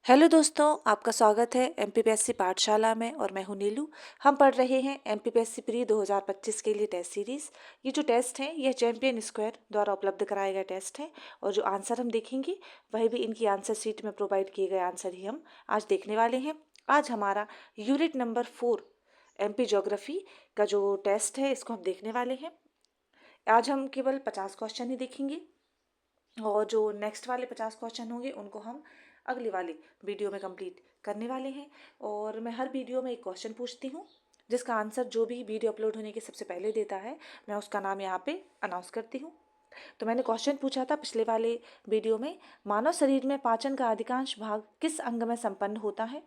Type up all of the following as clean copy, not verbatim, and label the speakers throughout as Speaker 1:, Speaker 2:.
Speaker 1: Hello दोस्तों, आपका स्वागत है एमपीपीएससी पाठशाला में और मैं हूं नीलू। हम पढ़ रहे हैं एमपीपीएससी प्री 2025 के लिए टेस्ट सीरीज़। ये जो टेस्ट हैं यह चैंपियन स्क्वायर द्वारा उपलब्ध कराए गए टेस्ट हैं और जो आंसर हम देखेंगे वह भी इनकी आंसर शीट में प्रोवाइड किए गए आंसर ही हम आज देखने वाले हैं। आज हमारा यूनिट नंबर 4 एमपी ज्योग्राफी का जो टेस्ट है इसको हम देखने वाले हैं। आज हम केवल 50 क्वेश्चन ही देखेंगे और जो नेक्स्ट वाले 50 क्वेश्चन होंगे उनको हम अगली वाली वीडियो में कंप्लीट करने वाले हैं। और मैं हर वीडियो में एक क्वेश्चन पूछती हूँ जिसका आंसर जो भी वीडियो अपलोड होने के सबसे पहले देता है मैं उसका नाम यहाँ पे अनाउंस करती हूँ। तो मैंने क्वेश्चन पूछा था पिछले वाले वीडियो में, मानव शरीर में पाचन का अधिकांश भाग किस अंग में संपन्न होता है?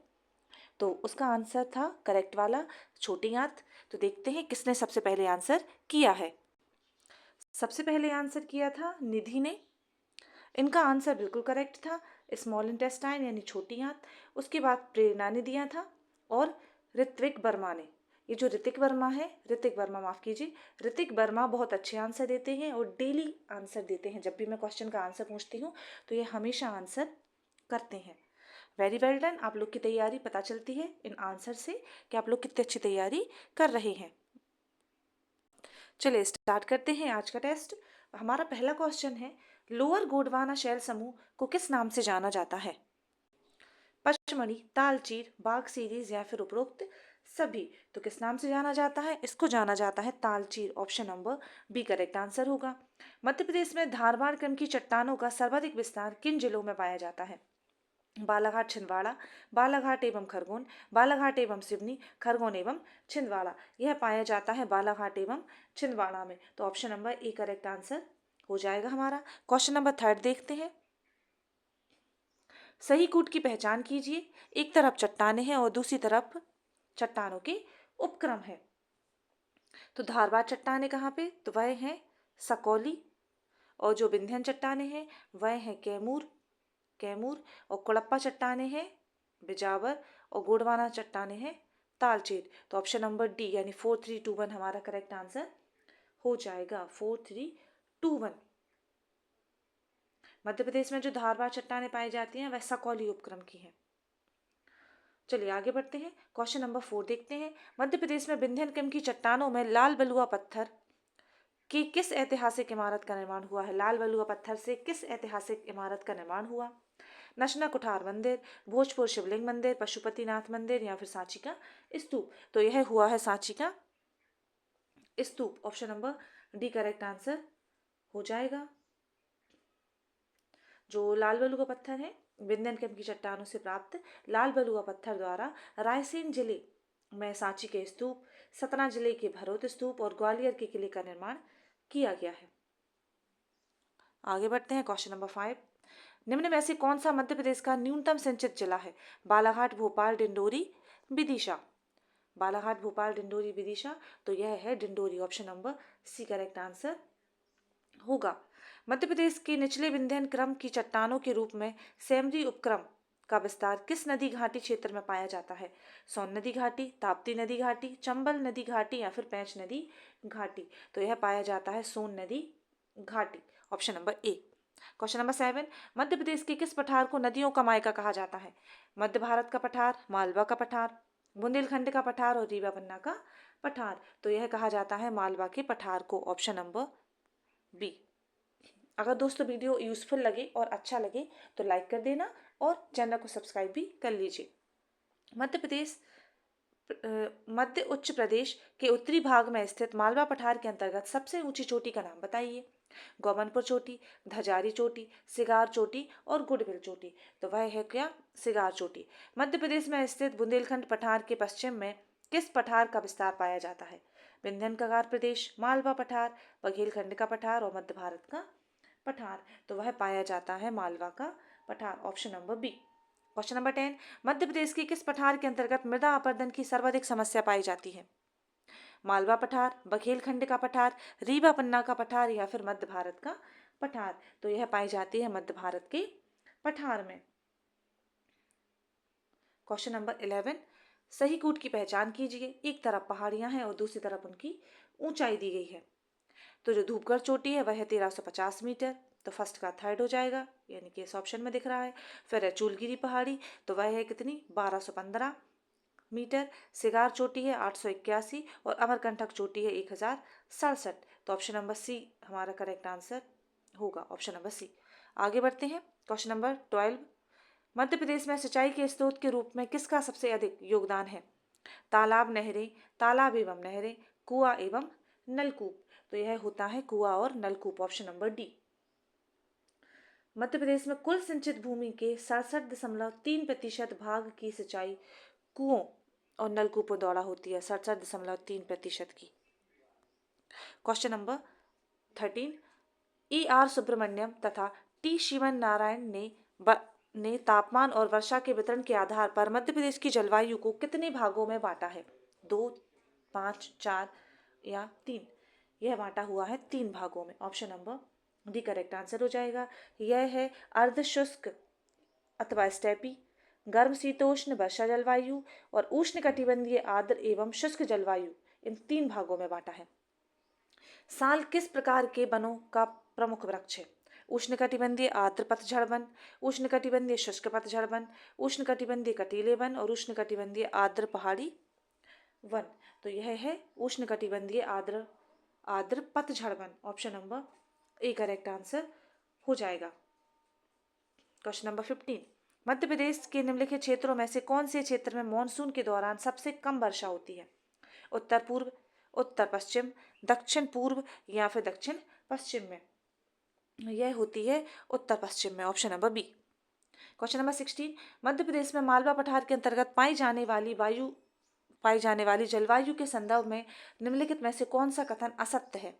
Speaker 1: तो उसका आंसर था करेक्ट वाला छोटी आंत। तो देखते हैं किसने सबसे पहले आंसर किया है। सबसे पहले आंसर किया था निधि ने। इनका आंसर बिल्कुल करेक्ट था, स्मॉल इंटेस्टाइन यानी छोटी आंत। उसके बाद प्रेरणा ने दिया था और ऋत्विक वर्मा ने। ये जो ऋतिक वर्मा है, ऋतिक वर्मा माफ़ कीजिए, ऋतिक वर्मा बहुत अच्छे आंसर देते हैं और डेली आंसर देते हैं। जब भी मैं क्वेश्चन का आंसर पूछती हूँ तो ये हमेशा आंसर करते हैं। Very well done. आप लोग की तैयारी पता चलती है इन आंसर से कि आप लोग कितनी अच्छी तैयारी कर रहे हैं। चलिए स्टार्ट करते हैं आज का टेस्ट। हमारा पहला क्वेश्चन है, लोअर गोंडवाना शैल समूह को किस नाम से जाना जाता है? पचमढ़ी, तालचीर, बाघ सीरीज या फिर उपरोक्त सभी। तो किस नाम से जाना जाता है? इसको जाना जाता है Talcher. Option number B correct answer होगा। मध्य प्रदेश में धारवाड़ क्रम की चट्टानों का सर्वाधिक विस्तार किन जिलों में पाया जाता है? बालाघाट, छिंदवाड़ा, बालाघाट एवं खरगोन, बालाघाट एवं सिवनी, खरगोन एवं छिंदवाड़ा। यह पाया जाता है बालाघाट एवं छिंदवाड़ा में। तो option number A correct answer हो जाएगा हमारा। क्वेश्चन नंबर 3 देखते हैं। सही कूट की पहचान कीजिए। एक तरफ चट्टाने हैं और दूसरी तरफ चट्टानों के उपक्रम है। तो धारवाड़ चट्टाने कहाँ पे? तो वह है सकौली। और जो विंध्यन चट्टाने हैं वह है कैमूर, कैमूर। और कुड़प्पा चट्टाने हैं बिजावर और गोंडवाना चट्टाने हैं तालचेर। तो ऑप्शन नंबर डी यानी 4321 हमारा करेक्ट आंसर हो जाएगा। 4321। मध्य प्रदेश में जो धारवाड़ चट्टानें पाई जाती हैं वह सकौली उपक्रम की हैं। चलिए आगे बढ़ते हैं। क्वेश्चन नंबर 4 देखते हैं। मध्य प्रदेश में विंध्यन क्रम की चट्टानों में लाल बलुआ पत्थर की किस ऐतिहासिक इमारत का निर्माण हुआ है? लाल बलुआ पत्थर से किस ऐतिहासिक इमारत का निर्माण हुआ? नशना कुठार मंदिर, भोजपुर शिवलिंग मंदिर, पशुपतिनाथ मंदिर या फिर सांची का स्तूप। तो यह हुआ है सांची का स्तूप। Option number D correct answer हो जाएगा। जो लाल बलुआ पत्थर है विंध्यन क्रम की चट्टानों से प्राप्त लाल बलुआ पत्थर द्वारा रायसेन जिले में सांची के स्तूप, सतना जिले के भरोत स्तूप और ग्वालियर के किले का निर्माण किया गया है। आगे बढ़ते हैं। Question number 5। निम्न में से कौन सा मध्य प्रदेश का न्यूनतम सिंचित जिला है? बालाघाट, भोपाल, डिंडोरी, विदिशा। बालाघाट, भोपाल, डिंडोरी, विदिशा। तो यह है Dindori. Option number C correct answer होगा। मध्य प्रदेश के निचले विंध्यन क्रम की चट्टानों के रूप में सेमरी उपक्रम का विस्तार किस नदी घाटी क्षेत्र में पाया जाता है? सोन नदी घाटी, ताप्ती नदी घाटी, चंबल नदी घाटी या फिर पैंच नदी घाटी। तो यह पाया जाता है सोन नदी घाटी। Option number A. Question number 7। मध्य प्रदेश के किस पठार को नदियों का मायका कहा जाता है? मध्य भारत का पठार, मालवा का पठार, बुंदेलखंड का पठार और रीवा पन्ना का पठार। तो यह कहा जाता है मालवा के पठार को। Option number B. अगर दोस्तों वीडियो यूजफुल लगे और अच्छा लगे तो लाइक कर देना और चैनल को सब्सक्राइब भी कर लीजिए। मध्य प्रदेश मध्य उच्च प्रदेश के उत्तरी भाग में स्थित मालवा पठार के अंतर्गत सबसे ऊंची चोटी का नाम बताइए। गोमनपुर चोटी, धजारी चोटी, सिगार चोटी और गुडविल चोटी। तो वह है क्या? सिगार चोटी। मध्य प्रदेश में स्थित बुंदेलखंड पठार के पश्चिम में किस पठार का विस्तार पाया जाता है? विंध्यन कगार प्रदेश, मालवा पठार, बघेलखंड का पठार और मध्य भारत का पठार। तो वह पाया जाता है मालवा का पठार। Option number B. Question number 10। Madhya Pradesh के किस पठार के अंतर्गत मृदा अपरदन की सर्वाधिक समस्या पाई जाती है? मालवा पठार, बघेलखंड का पठार, रीवा पन्ना का पठार या फिर मध्य भारत का पठार। तो यह पाई जाती है मध्य भारत के पठार में। Question number 11। सही कूट की पहचान कीजिए। एक तरफ पहाड़ियां हैं और दूसरी तरफ उनकी ऊंचाई दी गई है। तो जो धूपगढ़ चोटी है वह है 1350 मीटर, तो फर्स्ट का थर्ड हो जाएगा, यानी कि इस ऑप्शन में दिख रहा है। फिर है चूलगिरी पहाड़ी, तो वह है कितनी, 1215 मीटर। सिगार चोटी है 881 और अमरकंटक चोटी है 1067। तो ऑप्शन नंबर सी हमारा करेक्ट आंसर होगा, ऑप्शन नंबर सी। आगे बढ़ते हैं, क्वेश्चन नंबर 12। मध्य प्रदेश में सिंचाई के स्रोत के रूप में किसका सबसे अधिक योगदान है? तालाब, नहरें, तालाब एवं नहरें, कुआं एवं नलकूप। तो यह होता है कुआं और नलकूप, ऑप्शन नंबर डी। मध्य प्रदेश में कुल सिंचित भूमि के 67.3% भाग की सिंचाई कुओं और नलकूपों द्वारा होती है, 67.3% की। Question number 13। E.R. सुब्रमण्यम तथा टी शिवन नारायण ने तापमान और वर्षा के वितरण के आधार पर मध्य प्रदेश की जलवायु को कितने भागों में बांटा है? 2, 5, 4 या 3? यह बांटा हुआ है 3 भागों में, option number D correct answer हो जाएगा। यह है अर्ध शुष्क अथवा स्टेपी, गर्म शीतोष्ण वर्षा जलवायु और उष्ण कटिबंधीय आर्द्र एवं शुष्क जलवायु, इन 3 भागों में बांटा है। साल किस प्रकार के वनों का प्रमुख वृक्ष है? उष्णकटिबंधीय आर्द्र पतझड़ वन, उष्णकटिबंधीय शुष्क पतझड़ वन, उष्णकटिबंधीय कटीले वन और उष्णकटिबंधीय आर्द्र पहाड़ी वन। तो यह है उष्णकटिबंधीय आर्द्र पतझड़ one, option number A correct answer हो जाएगा। Question number 15। मध्य प्रदेश के निम्नलिखित क्षेत्रों में से कौन से क्षेत्र में मानसून के दौरान सबसे कम वर्षा होती है? उत्तर पूर्व, उत्तर पश्चिम, दक्षिण पूर्व या फिर दक्षिण पश्चिम में? यह होती है उत्तर पश्चिम में, option number B. Question number 16। Madhya Pradesh में मालवा पठार के अंतर्गत पाई जाने वाली जलवायु के संदर्भ में निम्नलिखित में से कौन सा कथन असत्य है?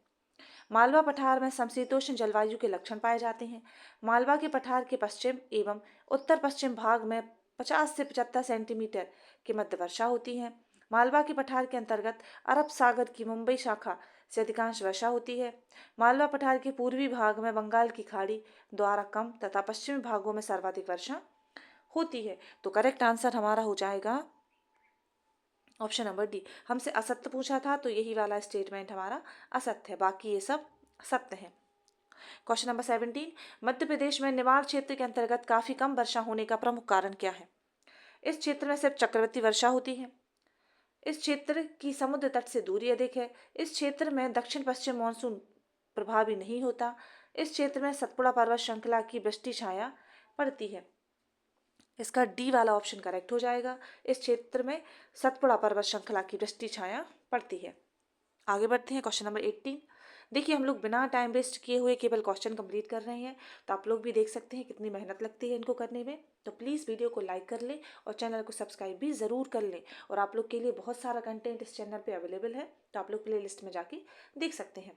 Speaker 1: मालवा पठार में समशीतोष्ण जलवायु के लक्षण पाए जाते हैं। मालवा के पठार के पश्चिम एवं उत्तर पश्चिम भाग में 50 से 75 सेंटीमीटर की मध्य वर्षा होती है। मालवा के पठार के अंतर्गत अरब सागर की मुंबई शाखा से अधिकांश वर्षा होती है। मालवा पठार के पूर्वी भाग में बंगाल की खाड़ी द्वारा कम तथा पश्चिमी भागों में सर्वाधिक वर्षा होती है। तो करेक्ट आंसर हमारा हो जाएगा ऑप्शन नंबर डी। हमसे असत्य पूछा था तो यही वाला स्टेटमेंट हमारा असत्य है, बाकी ये सब सत्य है। Question number 17। मध्य प्रदेश में निवाड़ क्षेत्र के अंतर्गत काफी कम वर्षा होने का प्रमुख कारण क्या है? इस क्षेत्र में सिर्फ चक्रवर्ती वर्षा होती है। इस क्षेत्र की समुद्र तट से दूरी अधिक है। इस क्षेत्र में दक्षिण पश्चिम मानसून प्रभावी नहीं होता। इस क्षेत्र में सतपुड़ा पर्वत श्रृंखला की वृष्टि छाया पड़ती है। इसका डी वाला ऑप्शन करेक्ट हो जाएगा। इस क्षेत्र में सतपुड़ा पर्वत श्रृंखला की वृष्टि छाया पड़ती है। आगे बढ़ते हैं, क्वेश्चन नंबर 18। देखिए हम लोग बिना टाइम वेस्ट किए हुए केवल क्वेश्चन कंप्लीट कर रहे हैं, तो आप लोग भी देख सकते हैं कितनी मेहनत लगती है इनको करने में। तो प्लीज़ वीडियो को लाइक कर लें और चैनल को सब्सक्राइब भी ज़रूर कर लें। और आप लोग के लिए बहुत सारा कंटेंट इस चैनल पे अवेलेबल है, तो आप लोग प्ले लिस्ट में जाके देख सकते हैं।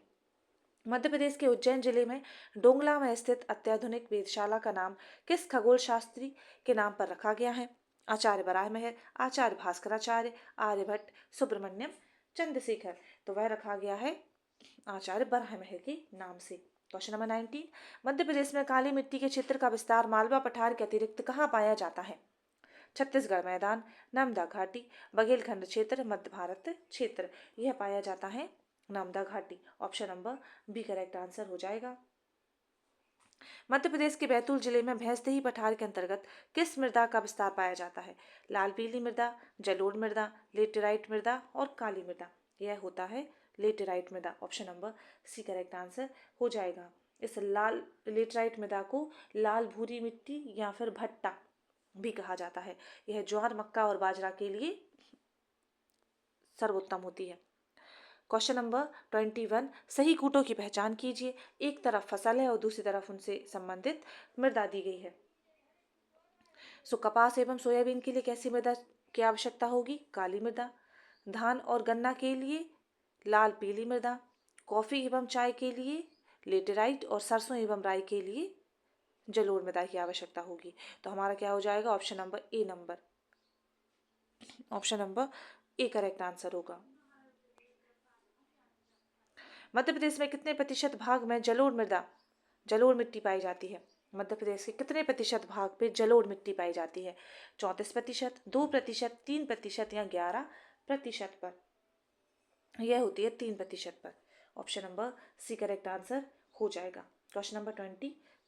Speaker 1: मध्य प्रदेश के उज्जैन जिले में डोंगला में स्थित अत्याधुनिक वेधशाला का नाम किस खगोल शास्त्री के नाम पर रखा गया है? आचार्य बराहमिहिर, आचार्य भास्कराचार्य, आर्यभट्ट, सुब्रमण्यम चंद्रशेखर। तो वह रखा गया है आचार्य बराहमिहिर के नाम से। Question number 19। मध्य प्रदेश में काली मिट्टी के क्षेत्र का विस्तार मालवा पठार के अतिरिक्त कहाँ पाया जाता है? छत्तीसगढ़ मैदान, नर्मदा घाटी, बघेलखंड क्षेत्र, मध्य भारत क्षेत्र। यह पाया जाता है नर्मदा घाटी, option number B correct answer हो जाएगा। मध्य प्रदेश के बैतूल जिले में भैंसदेही पठार के अंतर्गत किस मृदा का विस्तार पाया जाता है? लाल पीली मृदा, जलोढ़ मृदा, लेटेराइट मृदा और काली मृदा। यह होता है लेटेराइट मृदा, option number C correct answer हो जाएगा। इस लाल लेटेराइट मृदा को लाल भूरी मिट्टी या फिर भट्टा भी कहा जाता है। यह ज्वार, मक्का और बाजरा के लिए सर्वोत्तम होती है। Question number 21। सही कूटों की पहचान कीजिए। एक तरफ फसल है और दूसरी तरफ उनसे संबंधित मृदा दी गई है। कपास एवं सोयाबीन के लिए कैसी मृदा की आवश्यकता होगी? काली मृदा। धान और गन्ना के लिए लाल पीली मृदा। कॉफी एवं चाय के लिए लेटेराइट और सरसों एवं राई के लिए जलोढ़ मृदा की आवश्यकता होगी। तो हमारा क्या हो जाएगा? Option number A correct answer होगा। मध्य प्रदेश में कितने प्रतिशत भाग में जलोढ़ मिट्टी पाई जाती है? मध्य प्रदेश के कितने प्रतिशत भाग पे जलोढ़ मिट्टी पाई जाती है? 34%, 2%, 3% या 11% पर? यह होती है 3% पर, option number C correct answer हो जाएगा। क्वेश्चन नंबर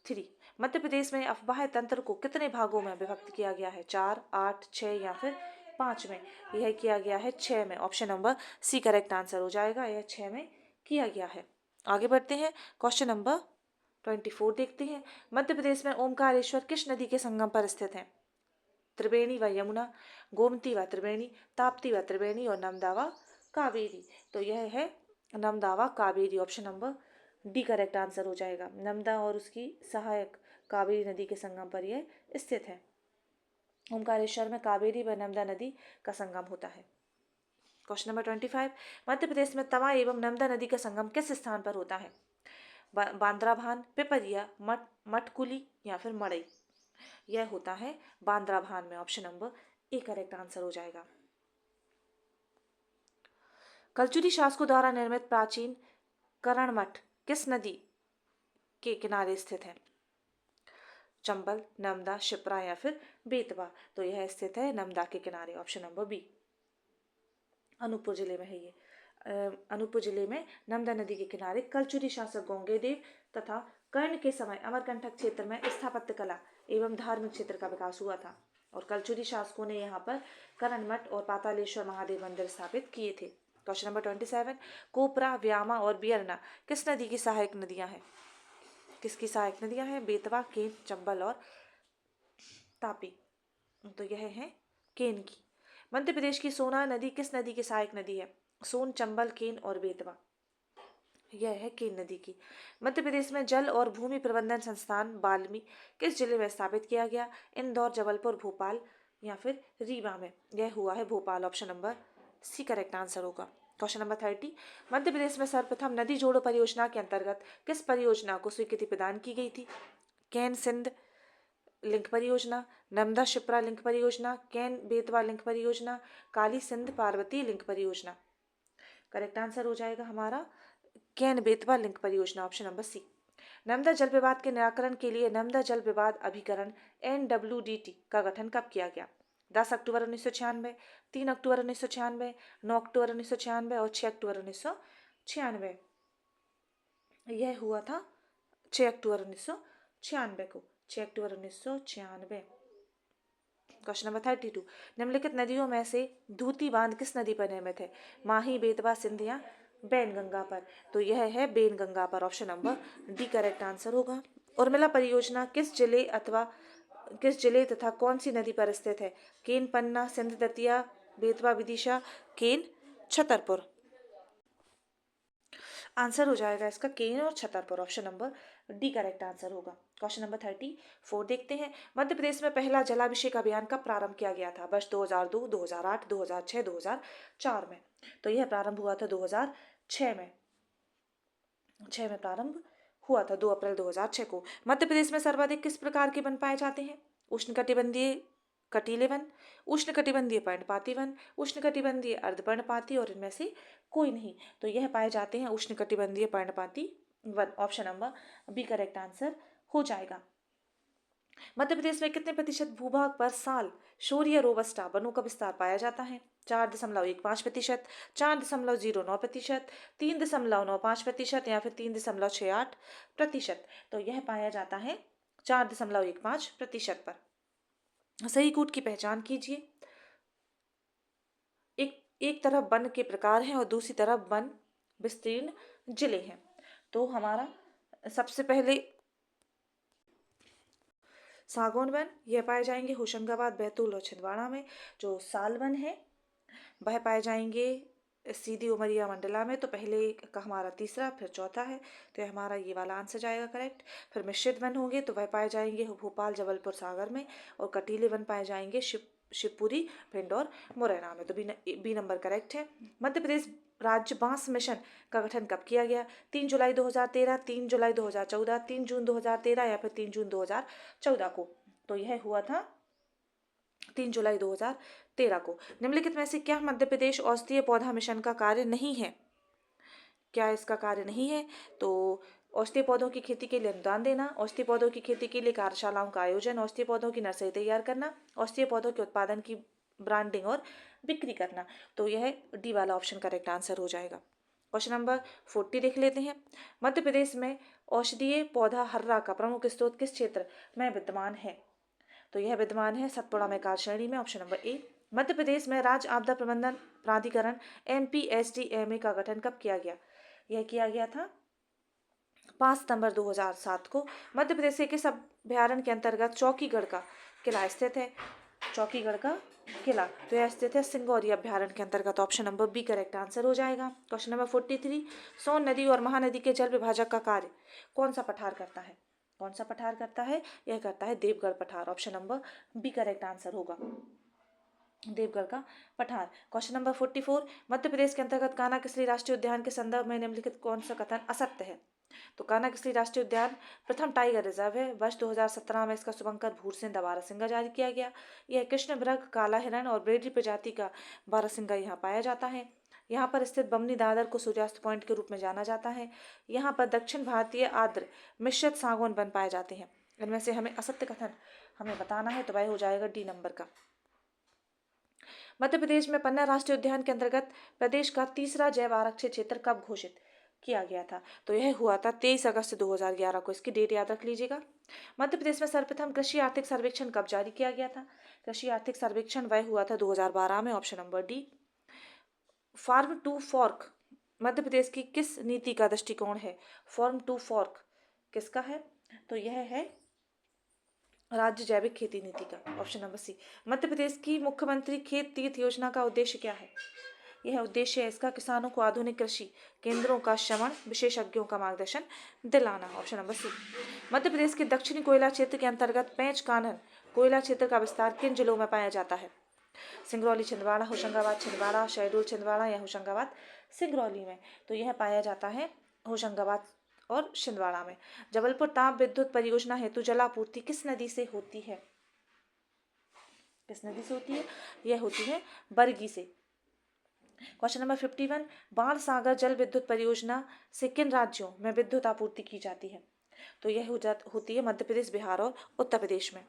Speaker 1: 23, मध्य प्रदेश में अफवाह तंत्र को कितने भागों में विभक्त किया गया है? 4, 8, 6 या फिर 5 में? यह किया गया है 6 में। Option number C correct answer हो जाएगा, यह 6 में किया गया है। आगे बढ़ते हैं, क्वेश्चन नंबर 24 देखते हैं। मध्य प्रदेश में ओमकारेश्वर किस नदी के संगम पर स्थित है? त्रिवेणी व यमुना, गोमती व त्रिवेणी, ताप्ती व त्रिवेणी और नर्मदा व कावेरी। तो यह है नर्मदा व Kaveri. Option number D correct answer हो जाएगा। नर्मदा और उसकी सहायक कावेरी नदी के संगम पर यह स्थित है। ओमकारेश्वर में कावेरी व नर्मदा नदी का संगम होता है। क्वेश्चन नंबर 25, मध्य प्रदेश में तवा एवं नर्मदा नदी का संगम किस स्थान पर होता है? बांद्राभान, पिपरिया, मटकुली या फिर मड़ई? यह होता है बांद्राभान में। Option number A correct answer हो जाएगा। कलचुरी शासकों द्वारा निर्मित प्राचीन करण मठ किस नदी के किनारे स्थित है? चंबल, नर्मदा, शिप्रा या फिर बेतवा? तो यह स्थित है नर्मदा के किनारे। Option number B. अनूपपुर जिले में है ये। अनूपपुर जिले में नर्मदा नदी के किनारे कलचुरी शासक गोंगेदेव तथा कर्ण के समय अमरकंटक क्षेत्र में स्थापत्य कला एवं धार्मिक क्षेत्र का विकास हुआ था और कलचुरी शासकों ने यहाँ पर करण मठ और पातालेश्वर महादेव मंदिर स्थापित किए थे। क्वेश्चन नंबर 27, कोपरा, व्यामा और बियरना किस नदी की सहायक नदियां हैं? किसकी सहायक नदियां हैं? बेतवा, केन, चंबल और तापी। तो यह है केन की। मध्य प्रदेश की सोना नदी किस नदी की सहायक नदी है? सोन, चंबल, केन और बेतवा। यह है केन नदी की। मध्य प्रदेश में जल और भूमि प्रबंधन संस्थान बाल्मी किस जिले में स्थापित किया गया? इंदौर, जबलपुर, भोपाल या फिर रीवा में? यह हुआ है Bhopal. Option number C correct answer होगा। क्वेश्चन नंबर 30, मध्य प्रदेश में सर्वप्रथम नदी जोड़ो परियोजना के अंतर्गत किस परियोजना को स्वीकृति प्रदान की गई थी? कैन सिंध लिंक परियोजना, नर्मदा शिप्रा लिंक परियोजना, कैन बेतवा लिंक परियोजना, काली सिंध पार्वती लिंक परियोजना? करेक्ट आंसर हो जाएगा हमारा कैन बेतवा लिंक परियोजना। Option number C. नर्मदा जल विवाद के निराकरण के लिए नर्मदा जल विवाद अभिकरण NWDT का गठन कब किया गया? 10 अक्टूबर 1996, 3 अक्टूबर 1996, 9 अक्टूबर 1996 और 6 अक्टूबर 1996। यह हुआ था 6 अक्टूबर 1996 को। 6 अक्टूबर 1996। क्वेश्चन नंबर 32, निम्नलिखित नदियों में से धूती बांध किस नदी पर निर्मित है? माही, बेतवा, सिंध या बैनगंगा पर? तो यह है बैनगंगा पर। Option number D correct answer होगा। उर्मिला परियोजना किस जिले तथा कौन सी नदी पर स्थित है? केन, पन्ना, सिंध दतिया, बेतवा विदिशा, केन छतरपुर? आंसर हो जाएगा इसका केन और Chhatarpur. Option number D correct answer होगा। क्वेश्चन नंबर 34 देखते हैं। मध्य प्रदेश में पहला जलाभिषेक अभियान कब प्रारंभ किया गया था? वर्ष 2002, 2008, 2006, 2004 में? तो यह प्रारंभ हुआ था 2006 में। 6 में प्रारंभ हुआ था, 2 अप्रैल 2006 को। मध्य प्रदेश में सर्वाधिक किस प्रकार के वन पाए जाते हैं? उष्णकटिबंधीय कटीले वन, उष्णकटिबंधीय पर्णपाती वन, उष्णकटिबंधीय अर्धपर्णपाती और इनमें से कोई नहीं? तो यह पाए जाते हैं उष्णकटिबंधीय पर्णपाती वन। Option number B correct answer हो जाएगा। मध्य प्रदेश में कितने प्रतिशत भूभाग पर साल शोरिया रोबस्टा वनों का विस्तार पाया जाता है? 4.15%, 4.09%, 3.95% या फिर 3.68%? तो यह पाया जाता है 4.15% पर। सही कूट की पहचान कीजिए। एक तरफ वन के प्रकार हैं और दूसरी तरफ वन विस्तीर्ण जिले हैं। तो हमारा सबसे पहले सागौन वन यह पाए जाएंगे होशंगाबाद, बैतूल और छिंदवाड़ा में। जो साल वन है वह पाए जाएंगे सीधी उमरिया मंडला में। तो पहले का हमारा तीसरा फिर चौथा है, तो हमारा ये वाला आंसर जाएगा करेक्ट। फिर मिश्रित वन होंगे तो वह पाए जाएंगे भोपाल, जबलपुर, सागर में। और कटीले वन पाए जाएंगे शिवपुरी, भिंड और मुरैना में। तो बी नंबर करेक्ट है। मध्य प्रदेश राज्य बांस मिशन का गठन कब किया गया? 3 जुलाई 2013, 3 जुलाई 2014, 3 जून 2013 या फिर 3 जून 2014 को? तो यह हुआ था 3 जुलाई 2013 को। निम्नलिखित में से क्या मध्य प्रदेश औषधीय पौधा मिशन का कार्य नहीं है? क्या इसका कार्य नहीं है? तो औषधीय पौधों की खेती के लिए अनुदान देना, औषधीय पौधों की खेती के लिए कार्यशालाओं का आयोजन, औषधीय पौधों की नर्सरी तैयार करना, औषधीय पौधों के उत्पादन की ब्रांडिंग और बिक्री करना। तो यह डी वाला ऑप्शन करेक्ट आंसर हो जाएगा। क्वेश्चन नंबर 40 देख लेते हैं। मध्य प्रदेश में औषधीय पौधा हर्रा का प्रमुख स्रोत किस क्षेत्र में विद्यमान है? तो यह विद्यमान है सतपुड़ा में कार श्रेणी में, ऑप्शन नंबर ए। मध्य प्रदेश में राज्य आपदा प्रबंधन प्राधिकरण MPSDMA का गठन कब किया गया? यह किया गया था 5 सितंबर 2007 को। मध्य प्रदेश के किस अभ्यारण्य के अंतर्गत चौकीगढ़ का किला स्थित है? चौकीगढ़ का किला तो यह स्थित है सिंगौरी अभ्यारण्य के अंतर्गत, option number B correct answer हो जाएगा। क्वेश्चन नंबर 43, सोन नदी और महानदी के जल विभाजक का कार्य कौन सा पठार करता है? कौन सा पठार करता है? यह करता है देवगढ़ पठार, option number B correct answer होगा, देवगढ़ का पठार। क्वेश्चन नंबर 44, मध्य प्रदेश के अंतर्गत कान्हा किसली राष्ट्रीय उद्यान के संदर्भ में निम्नलिखित कौन सा कथन असत्य है? तो कान्हा किसली राष्ट्रीय उद्यान प्रथम टाइगर रिजर्व है। वर्ष 2017 में इसका शुभंकर भूरसिंह बारहसिंगा जारी किया गया। यह कृष्ण मृग, काला हिरण और ब्रेडी प्रजाति का बारहसिंगा यहाँ पाया जाता है। यहाँ पर स्थित बमनी दादर को सूर्यास्त पॉइंट के रूप में जाना जाता है। यहाँ पर दक्षिण भारतीय आर्द्र मिश्रित सागौन वन पाए जाते हैं। इनमें से हमें असत्य कथन हमें बताना है, तो वह हो जाएगा डी नंबर का। मध्य प्रदेश में पन्ना राष्ट्रीय उद्यान के अंतर्गत प्रदेश का तीसरा जैव आरक्षित क्षेत्र कब घोषित किया गया था? तो यह हुआ था 23 अगस्त 2011 को, इसकी डेट याद रख लीजिएगा। मध्य प्रदेश में सर्वप्रथम कृषि आर्थिक सर्वेक्षण कब जारी किया गया था? कृषि आर्थिक सर्वेक्षण वह हुआ था 2012 में, option number D. Farm to fork Madhya Pradesh की किस नीति का दृष्टिकोण है? फार्म टू फॉर्क किसका है? तो यह है राज्य जैविक खेती नीति का, ऑप्शन नंबर सी। मध्य प्रदेश की मुख्यमंत्री खेत तीर्थ योजना का उद्देश्य क्या है? यह उद्देश्य है इसका किसानों को आधुनिक कृषि केंद्रों का श्रवण, विशेषज्ञों का मार्गदर्शन दिलाना, ऑप्शन नंबर सी। मध्य प्रदेश के दक्षिणी कोयला क्षेत्र के अंतर्गत पेंच कान्हन कोयला क्षेत्र का विस्तार किन जिलों में पाया जाता है? सिंगरौली छिंदवाड़ा, होशंगाबाद छिंदवाड़ा, शहडोल छिंदवाड़ा या होशंगाबाद सिंगरौली में? तो यह पाया जाता है होशंगाबाद और छिंदवाड़ा में। जबलपुर ताप विद्युत परियोजना हेतु जलापूर्ति किस नदी से होती है? किस नदी से होती है? यह होती है बरगी से। क्वेश्चन नंबर 51, बाण सागर जल विद्युत परियोजना से किन राज्यों में विद्युत आपूर्ति की जाती है? तो यह होती है मध्य प्रदेश, बिहार और उत्तर प्रदेश में।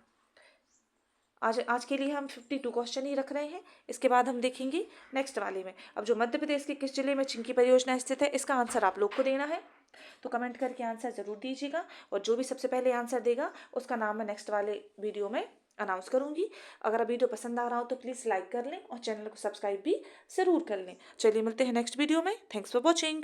Speaker 1: आज के लिए हम 52 क्वेश्चन ही रख रहे हैं, इसके बाद हम देखेंगे नेक्स्ट वाले में। अब जो मध्य प्रदेश के किस जिले में चिंकी परियोजना स्थित है, इसका आंसर आप लोग को देना है, तो कमेंट करके आंसर जरूर दीजिएगा। और जो भी सबसे पहले आंसर देगा उसका नाम मैं नेक्स्ट वाले वीडियो में अनाउंस करूंगी। अगर वीडियो पसंद आ रहा हो तो प्लीज़ लाइक कर लें और चैनल को सब्सक्राइब भी ज़रूर कर लें। चलिए मिलते हैं नेक्स्ट वीडियो में। Thanks for watching.